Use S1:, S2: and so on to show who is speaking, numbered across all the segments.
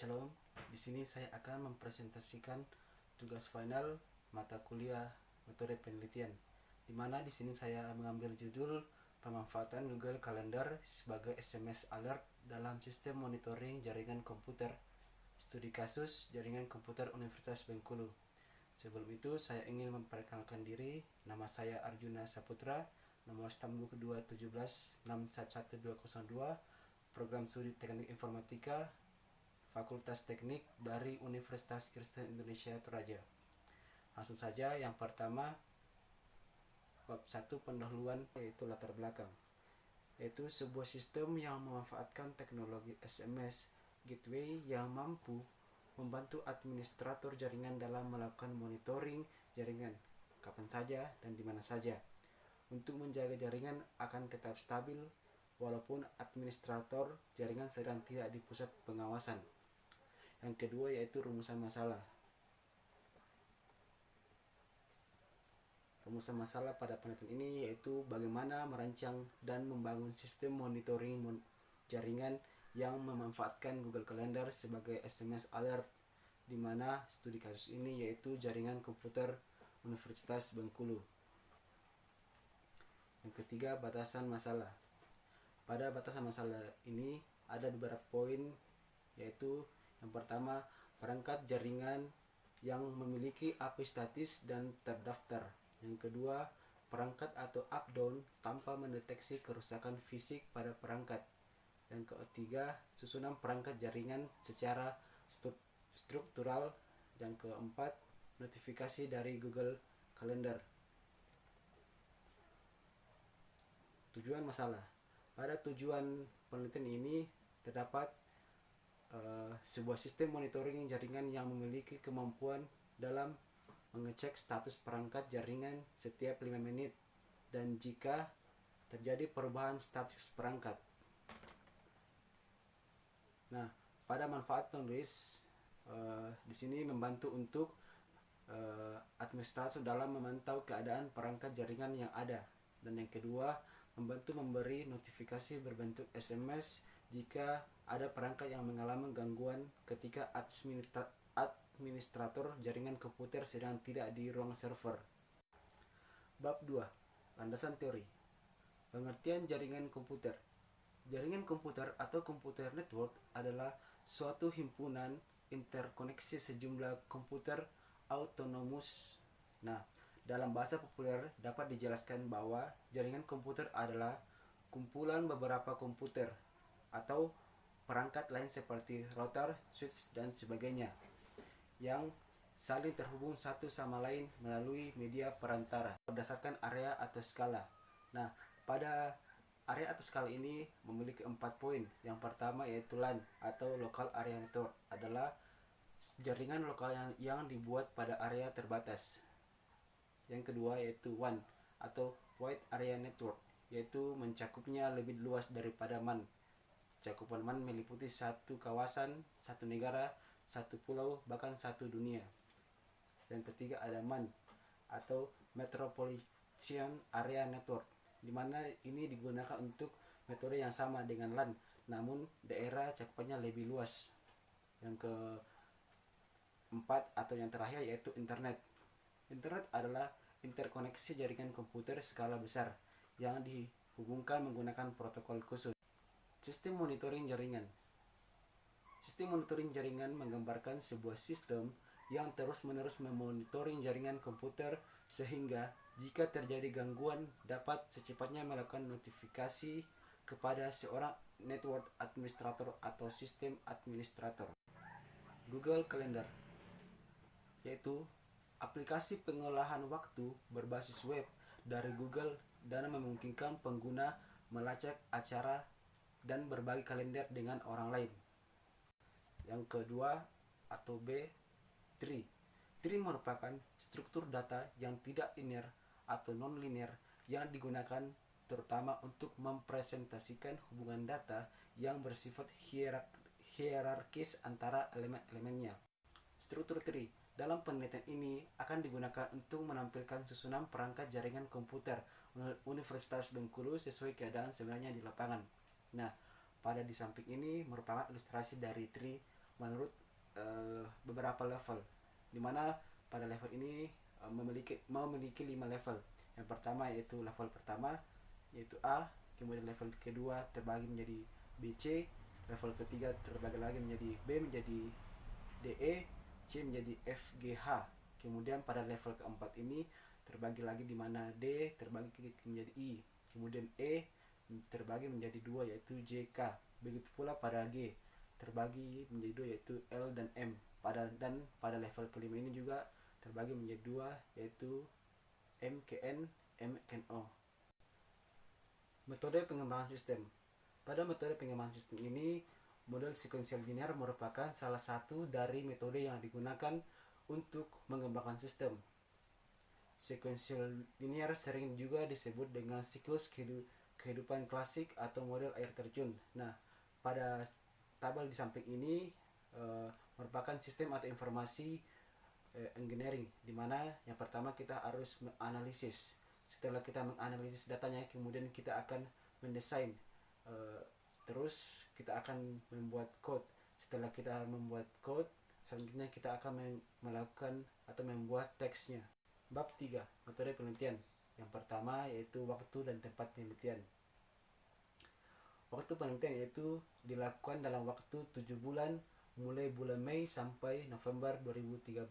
S1: Shalom, di sini saya akan mempresentasikan tugas final mata kuliah metode penelitian. Di mana di sini saya mengambil judul pemanfaatan Google Calendar sebagai SMS alert dalam sistem monitoring jaringan komputer. Studi kasus jaringan komputer Universitas Bengkulu. Sebelum itu saya ingin memperkenalkan diri. Nama saya Arjuna Saputra, nomor stambul kedua 17611202, program studi teknik informatika, Fakultas Teknik dari Universitas Kristen Indonesia Toraja. Langsung saja, yang pertama bab 1 pendahuluan, yaitu latar belakang, yaitu sebuah sistem yang memanfaatkan teknologi SMS gateway yang mampu membantu administrator jaringan dalam melakukan monitoring jaringan kapan saja dan di mana saja untuk menjaga jaringan akan tetap stabil walaupun administrator jaringan sedang tidak di pusat pengawasan. Yang kedua yaitu rumusan masalah. Rumusan masalah pada penelitian ini yaitu bagaimana merancang dan membangun sistem monitoring jaringan yang memanfaatkan Google Calendar sebagai SMS alert, di mana studi kasus ini yaitu jaringan komputer Universitas Bengkulu. Yang ketiga, batasan masalah. Pada batasan masalah ini ada beberapa poin, yaitu yang pertama, perangkat jaringan yang memiliki API statis dan terdaftar. Yang kedua, perangkat atau up-down tanpa mendeteksi kerusakan fisik pada perangkat. Yang ketiga, susunan perangkat jaringan secara struktural. Yang keempat, notifikasi dari Google Calendar. Tujuan masalah. Pada tujuan penelitian ini terdapat sebuah sistem monitoring jaringan yang memiliki kemampuan dalam mengecek status perangkat jaringan setiap 5 menit dan jika terjadi perubahan status perangkat. Nah, pada manfaat penulis di sini membantu untuk administrator dalam memantau keadaan perangkat jaringan yang ada, dan yang kedua membantu memberi notifikasi berbentuk SMS jika ada perangkat yang mengalami gangguan ketika administrator jaringan komputer sedang tidak di ruang server. Bab 2. Landasan teori. Pengertian jaringan komputer. Jaringan komputer atau komputer network adalah suatu himpunan interkoneksi sejumlah komputer autonomous. Nah, dalam bahasa populer dapat dijelaskan bahwa jaringan komputer adalah kumpulan beberapa komputer atau perangkat lain seperti router, switch, dan sebagainya yang saling terhubung satu sama lain melalui media perantara berdasarkan area atau skala. Nah, pada area atau skala ini memiliki 4 poin. Yang pertama yaitu LAN atau Local Area Network, adalah jaringan lokal yang dibuat pada area terbatas. Yang kedua yaitu WAN atau Wide Area Network, yaitu mencakupnya lebih luas daripada MAN. Cakupan MAN meliputi satu kawasan, satu negara, satu pulau, bahkan satu dunia. Yang ketiga ada MAN atau Metropolitan Area Network, di mana ini digunakan untuk metode yang sama dengan LAN, namun daerah cakupannya lebih luas. Yang keempat atau yang terakhir yaitu Internet. Internet adalah interkoneksi jaringan komputer skala besar yang dihubungkan menggunakan protokol khusus. Sistem monitoring jaringan. Sistem monitoring jaringan menggambarkan sebuah sistem yang terus-menerus memonitoring jaringan komputer sehingga jika terjadi gangguan dapat secepatnya melakukan notifikasi kepada seorang network administrator atau sistem administrator. Google Calendar, yaitu aplikasi pengolahan waktu berbasis web dari Google dan memungkinkan pengguna melacak acara dan berbagi kalender dengan orang lain. Yang kedua atau B, tree. Tree merupakan struktur data yang tidak linear atau non-linear yang digunakan terutama untuk mempresentasikan hubungan data yang bersifat hierarkis antara elemen-elemennya. Struktur tree dalam penelitian ini akan digunakan untuk menampilkan susunan perangkat jaringan komputer Universitas Bengkulu sesuai keadaan sebenarnya di lapangan. Nah, pada di samping ini merupakan ilustrasi dari tree menurut beberapa level, dimana pada level ini memiliki 5 level. Yang pertama yaitu level pertama yaitu A, kemudian level kedua terbagi menjadi BC, level ketiga terbagi lagi menjadi B menjadi DE, C menjadi FGH. Kemudian pada level keempat ini terbagi lagi di mana D terbagi menjadi I, kemudian E terbagi menjadi 2 yaitu JK. Begitu pula pada G terbagi menjadi 2 yaitu L dan M. Pada level kelima ini juga terbagi menjadi 2 yaitu MKN, MKNO. Metode pengembangan sistem. Pada metode pengembangan sistem ini, model sekuensial linear merupakan salah satu dari metode yang digunakan untuk mengembangkan sistem. Sekuensial linear sering juga disebut dengan siklus kehidupan klasik atau model air terjun. Nah, pada tabel di samping ini merupakan sistem atau informasi engineering, di mana yang pertama kita harus menganalisis. Setelah kita menganalisis datanya, kemudian kita akan mendesain, terus kita akan membuat code. Setelah kita membuat code, selanjutnya kita akan melakukan atau membuat teksnya. Bab 3, metode penelitian. Yang pertama yaitu waktu dan tempat penelitian. Waktu penelitian yaitu dilakukan dalam waktu 7 bulan mulai bulan Mei sampai November 2013.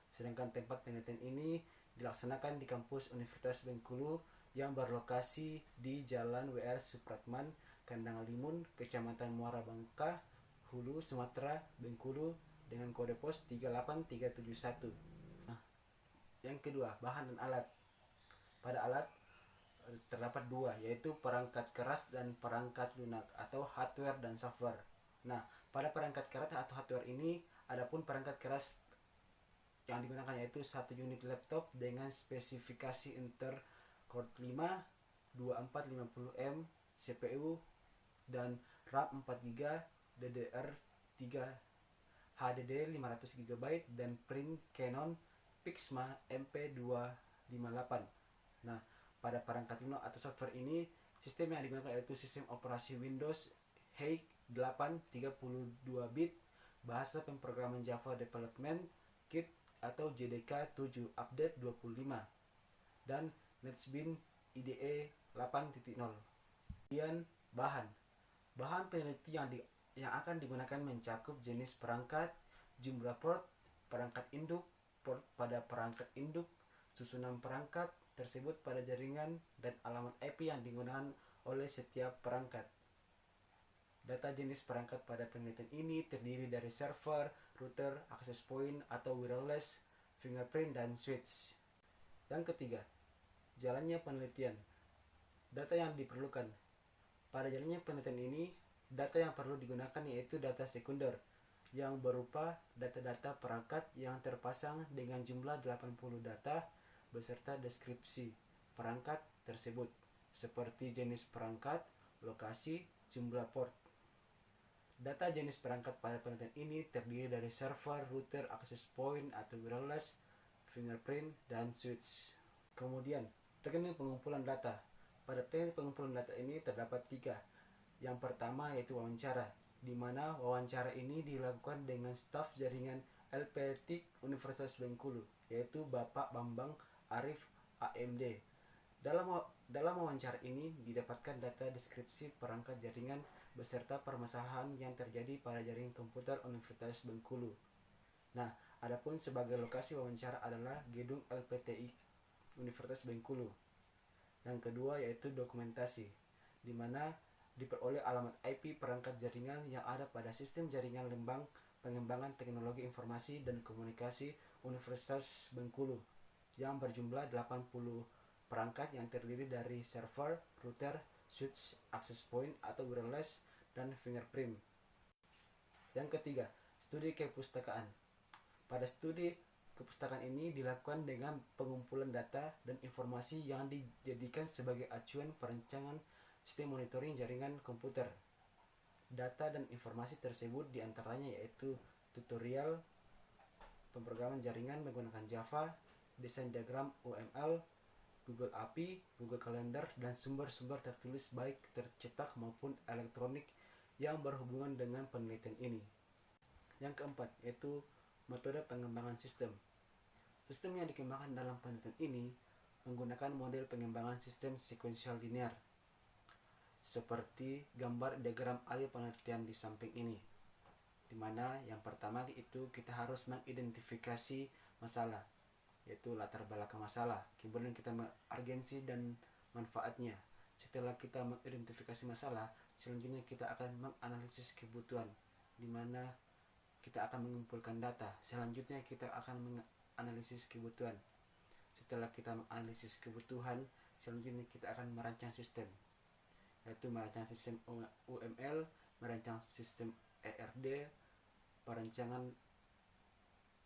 S1: Sedangkan tempat penelitian ini dilaksanakan di kampus Universitas Bengkulu yang berlokasi di Jalan WR Supratman, Kandang Limun, Kecamatan Muara Bangka, Hulu, Sumatera, Bengkulu dengan kode pos 38371. Yang kedua, bahan dan alat. Pada alat terdapat 2, yaitu perangkat keras dan perangkat lunak atau hardware dan software. Nah, pada perangkat keras atau hardware ini, adapun perangkat keras yang digunakan yaitu 1 unit laptop dengan spesifikasi Intel Core 5 2450M CPU dan RAM 4GB, DDR3 HDD 500GB dan print Canon Pixma MP258. Nah, pada perangkat lunak atau software ini, sistem yang digunakan yaitu sistem operasi Windows HEIG 8 32 bit, bahasa pemrograman Java Development Kit atau JDK 7 update 25, dan NetBeans IDE 8.0. Kemudian bahan peneliti yang akan digunakan mencakup jenis perangkat, jumlah port, perangkat induk, port pada perangkat induk, susunan perangkat tersebut pada jaringan, dan alamat IP yang digunakan oleh setiap perangkat. Data jenis perangkat pada penelitian ini terdiri dari server, router, access point atau wireless, fingerprint, dan switch. Yang ketiga, jalannya penelitian. Data yang diperlukan. Pada jalannya penelitian ini, data yang perlu digunakan yaitu data sekunder, yang berupa data-data perangkat yang terpasang dengan jumlah 80 data beserta deskripsi perangkat tersebut, seperti jenis perangkat, lokasi, jumlah port. Data jenis perangkat pada penelitian ini terdiri dari server, router, access point atau wireless, fingerprint, dan switch. Kemudian, teknik pengumpulan data. Pada teknik pengumpulan data ini terdapat 3. Yang pertama yaitu wawancara, di mana wawancara ini dilakukan dengan staf jaringan LPTIK Universitas Bengkulu, yaitu Bapak Bambang Arif AMD. Dalam wawancara ini didapatkan data deskripsi perangkat jaringan beserta permasalahan yang terjadi pada jaringan komputer Universitas Bengkulu. Nah, adapun sebagai lokasi wawancara adalah gedung LPTIK Universitas Bengkulu. Yang kedua yaitu dokumentasi, di mana diperoleh alamat IP perangkat jaringan yang ada pada sistem jaringan Lembang Pengembangan Teknologi Informasi dan Komunikasi Universitas Bengkulu yang berjumlah 80 perangkat yang terdiri dari server, router, switch, access point atau wireless, dan fingerprint. Yang ketiga, studi kepustakaan. Pada studi kepustakaan ini dilakukan dengan pengumpulan data dan informasi yang dijadikan sebagai acuan perancangan sistem monitoring jaringan komputer. Data dan informasi tersebut diantaranya yaitu tutorial pemrograman jaringan menggunakan Java, desain diagram UML, Google API, Google Calendar, dan sumber-sumber tertulis baik tercetak maupun elektronik yang berhubungan dengan penelitian ini. Yang keempat yaitu metode pengembangan sistem. Sistem yang dikembangkan dalam penelitian ini menggunakan model pengembangan sistem sekuensial linear seperti gambar diagram alur penelitian di samping ini, di mana yang pertama itu kita harus mengidentifikasi masalah, yaitu latar belakang masalah, kemudian kita urgensi dan manfaatnya. Setelah kita mengidentifikasi masalah, selanjutnya kita akan menganalisis kebutuhan, di mana kita akan mengumpulkan data. Selanjutnya kita akan menganalisis kebutuhan. Setelah kita menganalisis kebutuhan, selanjutnya kita akan merancang sistem, yaitu merancang sistem UML, merancang sistem ERD, perancangan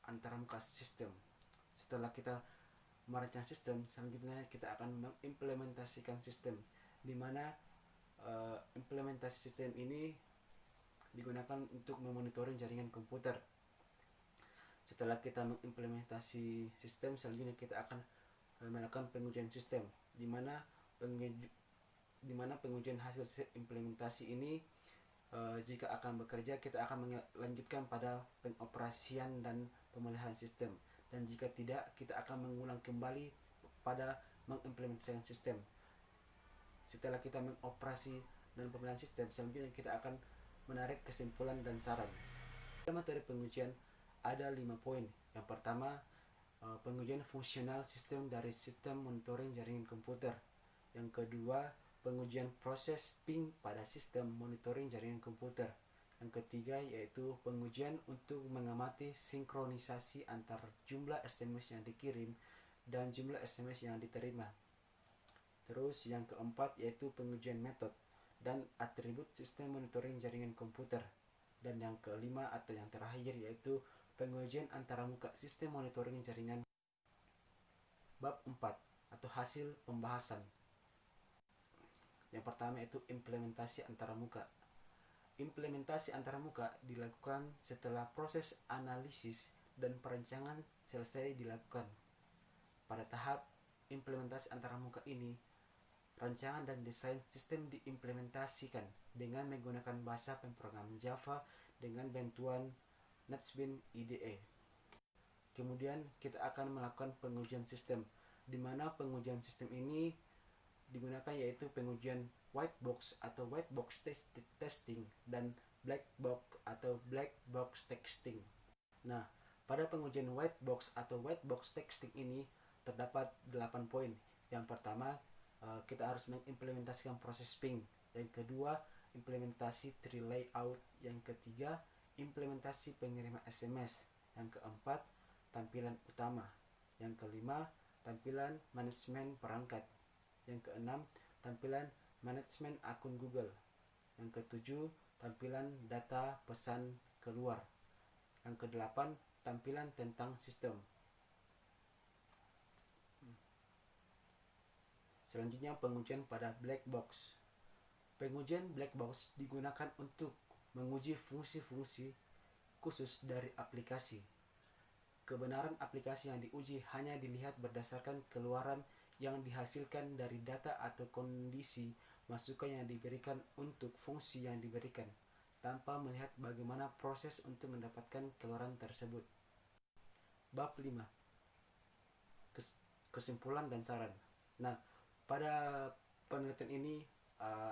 S1: antarmuka sistem. Setelah kita merancang sistem, selanjutnya kita akan mengimplementasikan sistem, di mana implementasi sistem ini digunakan untuk memonitoring jaringan komputer. Setelah kita mengimplementasi sistem, selanjutnya kita akan melakukan pengujian sistem, di mana pengujian hasil implementasi ini jika akan bekerja, kita akan melanjutkan pada pengoperasian dan pemeliharaan sistem, dan jika tidak, kita akan mengulang kembali pada mengimplementasikan sistem. Setelah kita mengoperasi dan pemeliharaan sistem, selanjutnya kita akan menarik kesimpulan dan saran. Dalam metode pengujian ada 5 poin. Yang pertama, pengujian fungsional sistem dari sistem monitoring jaringan komputer. Yang kedua, pengujian proses ping pada sistem monitoring jaringan komputer. Yang ketiga yaitu pengujian untuk mengamati sinkronisasi antar jumlah SMS yang dikirim dan jumlah SMS yang diterima. Terus yang keempat yaitu pengujian metode dan atribut sistem monitoring jaringan komputer. Dan yang kelima atau yang terakhir yaitu pengujian antaramuka sistem monitoring jaringan. Bab 4 atau hasil pembahasan. Yang pertama yaitu implementasi antaramuka. Implementasi antaramuka dilakukan setelah proses analisis dan perancangan selesai dilakukan. Pada tahap implementasi antaramuka ini, rancangan dan desain sistem diimplementasikan dengan menggunakan bahasa pemrograman Java dengan bantuan NetBeans IDE. Kemudian kita akan melakukan pengujian sistem, di mana pengujian sistem ini digunakan yaitu pengujian white box atau white box testing dan black box atau black box testing. Nah, pada pengujian white box atau white box testing ini terdapat 8 poin. Yang pertama, kita harus mengimplementasikan proses ping. Yang kedua, implementasi tree layout. Yang ketiga, implementasi pengiriman SMS. Yang keempat, tampilan utama. Yang kelima, tampilan manajemen perangkat. Yang keenam, tampilan manajemen akun Google. Yang ketujuh, tampilan data pesan keluar. Yang kedelapan, tampilan tentang sistem. Selanjutnya pengujian pada black box. Pengujian black box digunakan untuk menguji fungsi-fungsi khusus dari aplikasi. Kebenaran aplikasi yang diuji hanya dilihat berdasarkan keluaran yang dihasilkan dari data atau kondisi masukan yang diberikan untuk fungsi yang diberikan, tanpa melihat bagaimana proses untuk mendapatkan keluaran tersebut. Bab 5. Kesimpulan dan saran. Nah, pada penelitian ini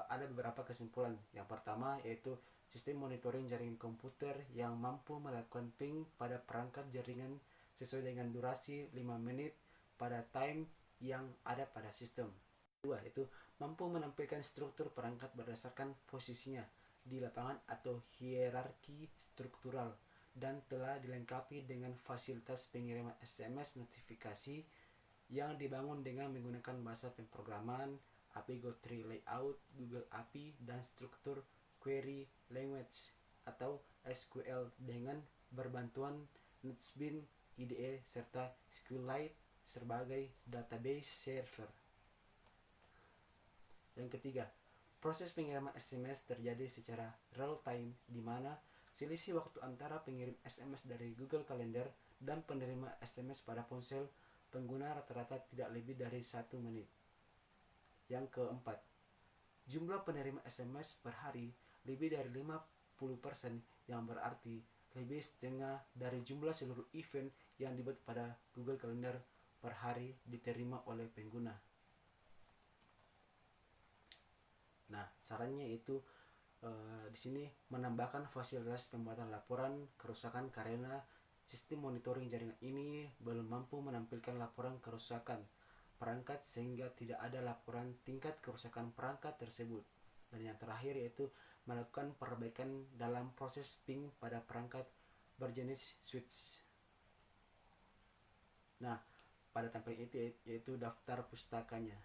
S1: ada beberapa kesimpulan. Yang pertama yaitu sistem monitoring jaringan komputer yang mampu melakukan ping pada perangkat jaringan sesuai dengan durasi 5 menit pada time yang ada pada sistem. Kedua, itu mampu menampilkan struktur perangkat berdasarkan posisinya di lapangan atau hierarki struktural, dan telah dilengkapi dengan fasilitas pengiriman SMS notifikasi yang dibangun dengan menggunakan bahasa pemrograman, API Go3 Layout, Google API, dan struktur Query Language atau SQL dengan berbantuan NetBeans IDE serta SQLite sebagai database server. Yang ketiga, proses pengiriman SMS terjadi secara real time, di mana selisih waktu antara pengirim SMS dari Google Calendar dan penerima SMS pada ponsel pengguna rata-rata tidak lebih dari 1 menit. Yang keempat, jumlah penerima SMS per hari lebih dari 50%, yang berarti lebih setengah dari jumlah seluruh event yang dibuat pada Google Calendar per hari diterima oleh pengguna. Nah, sarannya itu di sini menambahkan fasilitas pembuatan laporan kerusakan karena sistem monitoring jaringan ini belum mampu menampilkan laporan kerusakan perangkat sehingga tidak ada laporan tingkat kerusakan perangkat tersebut. Dan yang terakhir yaitu melakukan perbaikan dalam proses ping pada perangkat berjenis switch. Nah, pada tampilan itu yaitu daftar pustakanya.